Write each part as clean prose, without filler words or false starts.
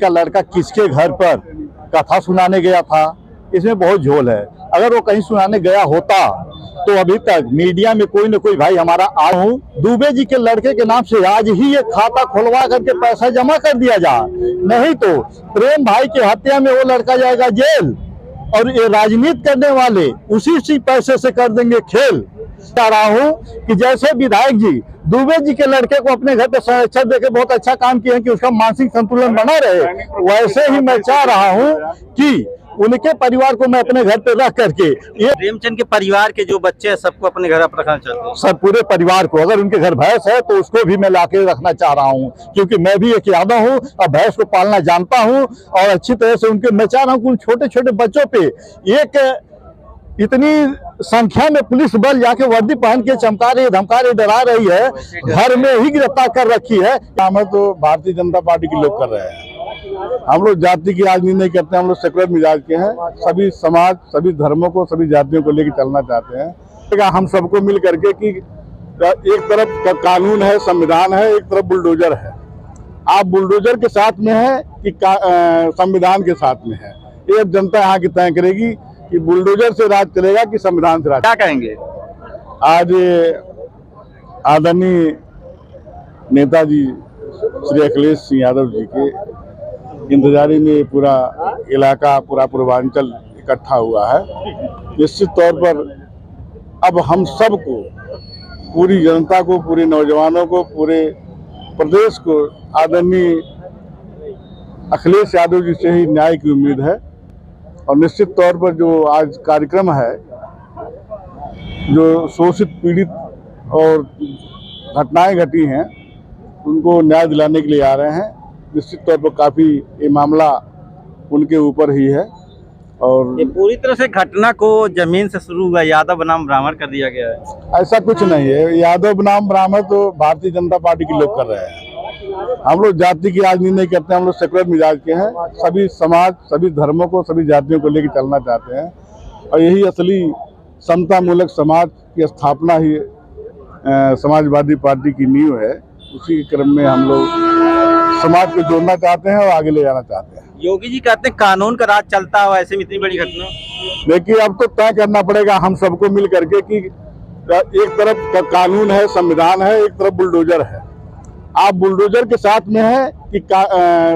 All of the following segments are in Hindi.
का लड़का किसके घर पर कथा सुनाने गया था, इसमें बहुत झोल है। अगर वो कहीं सुनाने गया होता तो अभी तक मीडिया में कोई न कोई भाई हमारा हूँ दुबे जी के लड़के के नाम से आज ही ये खाता खुलवा करके पैसा जमा कर दिया जा, नहीं तो प्रेम भाई की हत्या में वो लड़का जाएगा जेल और ये राजनीति करने वाले उसी पैसे से कर देंगे खेल। चाह रहा हूँ कि जैसे विधायक जी दुबे जी के लड़के को अपने घर पे संरक्षण देके बहुत अच्छा काम किए हैं कि उसका मानसिक संतुलन बना रहे, वैसे ही मैं चाह रहा हूँ कि उनके परिवार को मैं अपने घर पे रख करके ये प्रेमचंद के परिवार के जो बच्चे हैं सबको अपने घर आप रखना चाहते हैं? सब पूरे परिवार को, अगर उनके घर भैंस है तो उसको भी मैं लाके रखना चाह रहा हूँ, क्योंकि मैं भी एक यादव हूँ और भैंस को पालना जानता हूँ और अच्छी तरह से उनके मैं चाह रहा हूँ कि उन छोटे छोटे बच्चों पे एक इतनी संख्या में पुलिस बल जाके वर्दी पहन के चमका रही, धमका रही, डरा रही है, घर में ही गिरफ्तार कर रखी है। काम है तो भारतीय जनता पार्टी के लोग कर रहे हैं। हम लोग जाति की राजनीति नहीं करते, हम लोग सेकुलर मिजाज के हैं। सभी समाज, सभी धर्मों को, सभी जातियों को लेकर चलना चाहते हैं। हम सबको मिल करके कि एक तरफ कानून है, संविधान है, एक तरफ बुलडोजर है। आप बुलडोजर के साथ में है कि संविधान के साथ में है, ये जनता यहाँ की तय करेगी कि बुलडोजर से राज चलेगा कि संविधान से राज। क्या कहेंगे? आज आदरणीय नेताजी श्री अखिलेश सिंह यादव जी के इंतजारी में पूरा इलाका, पूरा पूर्वांचल इकट्ठा हुआ है। निश्चित तौर पर अब हम सबको, पूरी जनता को, पूरे नौजवानों को, पूरे प्रदेश को आदरणीय अखिलेश यादव जी से ही न्याय की उम्मीद है। और निश्चित तौर पर जो आज कार्यक्रम है, जो शोषित, पीड़ित और घटनाएं घटी हैं उनको न्याय दिलाने के लिए आ रहे हैं। निश्चित तौर पर काफ़ी ये मामला उनके ऊपर ही है और ये पूरी तरह से घटना को जमीन से शुरू हुआ, यादव बनाम ब्राह्मण कर दिया गया है। ऐसा कुछ नहीं है। यादव बनाम ब्राह्मण तो भारतीय जनता पार्टी के लोग कर रहे हैं। हम लोग जाति की राजनीति नहीं करते, हम लोग सेकुलर मिजाज के हैं। सभी समाज, सभी धर्मों को, सभी जातियों को लेकर चलना चाहते हैं और यही असली समतामूलक समाज की स्थापना ही समाजवादी पार्टी की नींव है। उसी के क्रम में हम लोग समाज को जोड़ना चाहते हैं और आगे ले जाना चाहते हैं। योगी जी कहते हैं कानून का राज चलता है, ऐसे में इतनी बड़ी घटना। देखिए, अब तो तय करना पड़ेगा हम सबको मिल करके कि एक तरफ कानून है, संविधान है, एक तरफ बुलडोजर है। आप बुलडोजर के साथ में है कि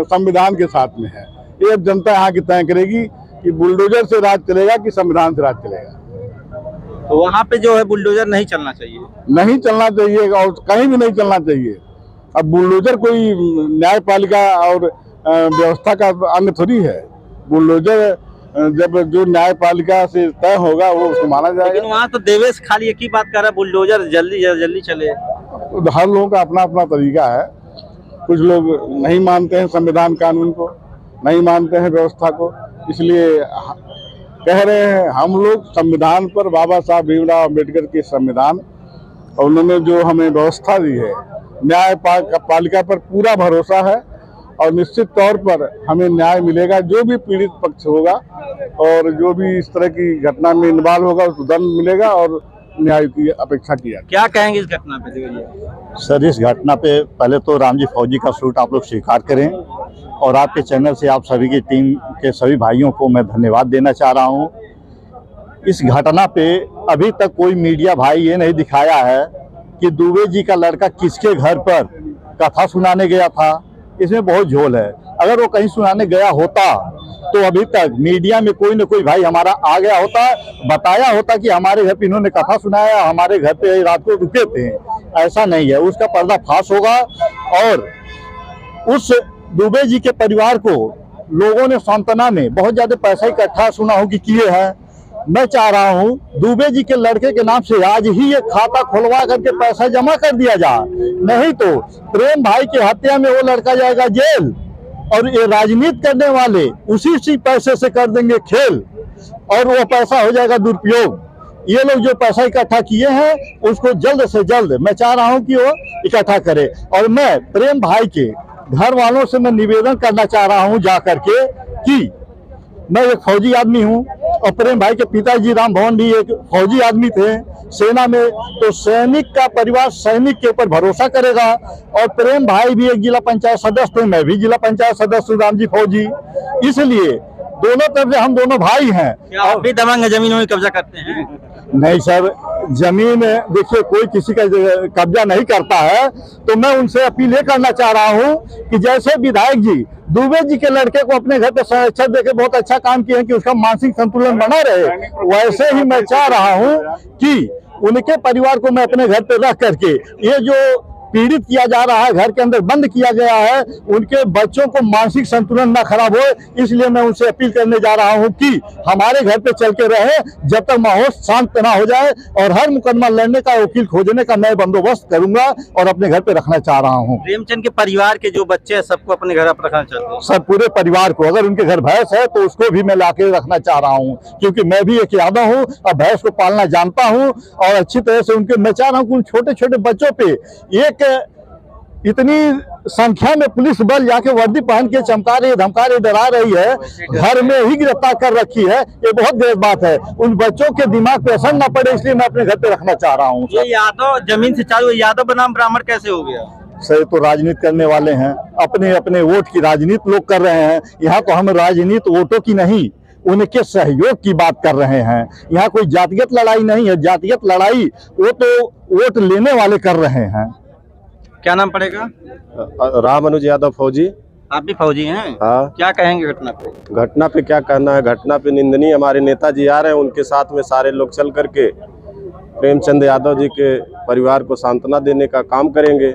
संविधान के साथ में है, ये जनता यहाँ की तय करेगी कि बुलडोजर से राज चलेगा कि संविधान से राज चलेगा। तो वहाँ पे जो है बुलडोजर नहीं चलना चाहिए, नहीं चलना चाहिए और कहीं भी नहीं चलना चाहिए। अब बुलडोजर कोई न्यायपालिका और व्यवस्था का अंग थोड़ी है। बुलडोजर जब जो न्यायपालिका से तय होगा वो उसको माना जाएगा। लेकिन वहाँ तो देवेश खाली एक ही बात कर रहा है, बुलडोजर जल्दी जल्दी चले। तो हर लोगों का अपना अपना तरीका है। कुछ लोग नहीं मानते हैं संविधान कानून को, नहीं मानते हैं व्यवस्था को, इसलिए कह रहे हैं हम लोग संविधान पर, बाबा साहब भीमराव अम्बेडकर के संविधान और उन्होंने जो हमें व्यवस्था दी है, न्यायपालिका पर पूरा भरोसा है और निश्चित तौर पर हमें न्याय मिलेगा। जो भी पीड़ित पक्ष होगा और जो भी इस तरह की घटना में इन्वॉल्व होगा उसको दंड मिलेगा और न्याय की अपेक्षा किया। क्या कहेंगे इस घटना पे? सर, इस घटना पे पहले तो रामजी फौजी का सलूट आप लोग स्वीकार करें और आपके चैनल से आप सभी की टीम के सभी भाइयों को मैं धन्यवाद देना चाह रहा हूं। इस घटना पे अभी तक कोई मीडिया भाई ये नहीं दिखाया है कि दुबे जी का लड़का किसके घर पर कथा सुनाने गया था, इसमें बहुत झोल है। अगर वो कहीं सुनाने गया होता तो अभी तक मीडिया में कोई न कोई भाई हमारा आ गया होता, बताया होता कि हमारे घर पे इन्होंने कथा सुनाया, हमारे घर पे रात को रुके थे। ऐसा नहीं है, उसका पर्दाफाश होगा और उस दुबे जी के परिवार को लोगों ने सांत्वना में बहुत ज्यादा पैसा इकट्ठा सुना हो कि किए हैं। मैं चाह रहा हूं दुबे जी के लड़के के नाम से आज ही ये खाता खुलवा करके पैसा जमा कर दिया जा, नहीं तो प्रेम भाई की हत्या में वो लड़का जाएगा जेल और ये राजनीति करने वाले उसी पैसे से कर देंगे खेल और वो पैसा हो जाएगा दुरुपयोग। ये लोग जो पैसा इकट्ठा किए हैं उसको जल्द से जल्द मैं चाह रहा हूं कि वो इकट्ठा करे। और मैं प्रेम भाई के घर वालों से मैं निवेदन करना चाह रहा हूं जा करके कि मैं एक फौजी आदमी हूं और प्रेम भाई के पिताजी राम भवन भी एक फौजी आदमी थे सेना में, तो सैनिक का परिवार सैनिक के ऊपर भरोसा करेगा। और प्रेम भाई भी एक जिला पंचायत सदस्य थे, मैं भी जिला पंचायत सदस्य हूँ, राम जी फौजी, इसलिए दोनों तरफ से हम दोनों भाई हैं। क्या आप भी दबंग जमीनों में कब्जा करते हैं? नहीं सर, जमीन देखिए कोई किसी का कब्जा नहीं करता है, तो मैं उनसे अपील ये करना चाह रहा हूँ कि जैसे विधायक जी दुबे जी के लड़के को अपने घर पे संरक्षण देके बहुत अच्छा काम किए हैं कि उसका मानसिक संतुलन बना रहे, वैसे ही मैं चाह रहा हूँ कि उनके परिवार को मैं अपने घर पे रख करके ये जो पीड़ित किया जा रहा है, घर के अंदर बंद किया गया है, उनके बच्चों को मानसिक संतुलन ना खराब हो, इसलिए मैं उनसे अपील करने जा रहा हूं कि हमारे घर पे चल के रहे जब तक माहौल शांत ना हो जाए, और हर मुकदमा लड़ने का वकील खोजने का मैं बंदोबस्त करूंगा और अपने घर पे रखना चाह रहा हूं। प्रेमचंद के परिवार के जो बच्चे हैं सबको अपने घर पर रखना चाहते हैं? सर पूरे परिवार को, अगर उनके घर भैंस है तो उसको भी मैं लाके रखना चाह रहा हूँ, क्योंकि मैं भी एक यादव हूँ और भैंस को पालना जानता हूँ, और अच्छी तरह से उनके मैं चाह रहा हूँ कि उन छोटे छोटे बच्चों पे एक इतनी संख्या में पुलिस बल जाके वर्दी पहन के चमका रही, धमका रही, डरा रही है, घर में ही गिरफ्तार कर रखी है, ये बहुत गलत बात है। उन बच्चों के दिमाग पे असर ना पड़े, इसलिए मैं अपने घर पे रखना चाह रहा हूँ। ये यादव जमीन से चालू, यादव बनाम ब्राह्मण कैसे हो गया? सर तो राजनीति करने वाले हैं, अपने अपने वोट की राजनीति लोग कर रहे हैं। यहाँ तो हम राजनीति वोटों की नहीं, उनके सहयोग की बात कर रहे हैं। यहाँ कोई जातिगत लड़ाई नहीं है, जातिगत लड़ाई वो तो वोट लेने वाले कर रहे हैं। क्या नाम पड़ेगा? राम अनुज यादव फौजी। आप भी फौजी हैं? हाँ। क्या कहेंगे घटना पे? घटना पे क्या कहना है, घटना पे निंदनीय। हमारे नेताजी आ रहे हैं, उनके साथ में सारे लोग चल करके प्रेमचंद यादव जी के परिवार को सांत्वना देने का काम करेंगे।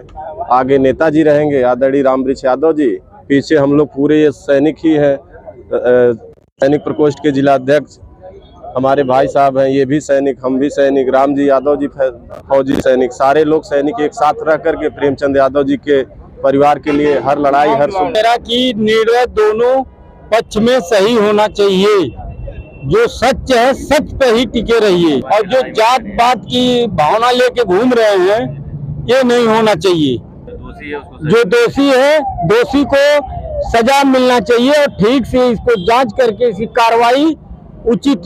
आगे नेताजी रहेंगे आदरणीय रामवृक्ष यादव जी, पीछे हम लोग पूरे ये सैनिक ही हैं। सैनिक प्रकोष्ठ के जिला अध्यक्ष हमारे भाई साहब हैं, ये भी सैनिक, हम भी सैनिक, राम जी यादव जी फौजी सैनिक, सारे लोग सैनिक एक साथ रह करके प्रेमचंद यादव जी के परिवार के लिए हर लड़ाई हर मेरा की निर्णय दोनों पक्ष में सही होना चाहिए। जो सच है सच पे ही टिके रहिए, और जो जात पात की भावना लेके घूम रहे हैं ये नहीं होना चाहिए। जो दोषी है दोषी को सजा मिलना चाहिए, और ठीक से इसको जांच करके इसकी कार्रवाई उचित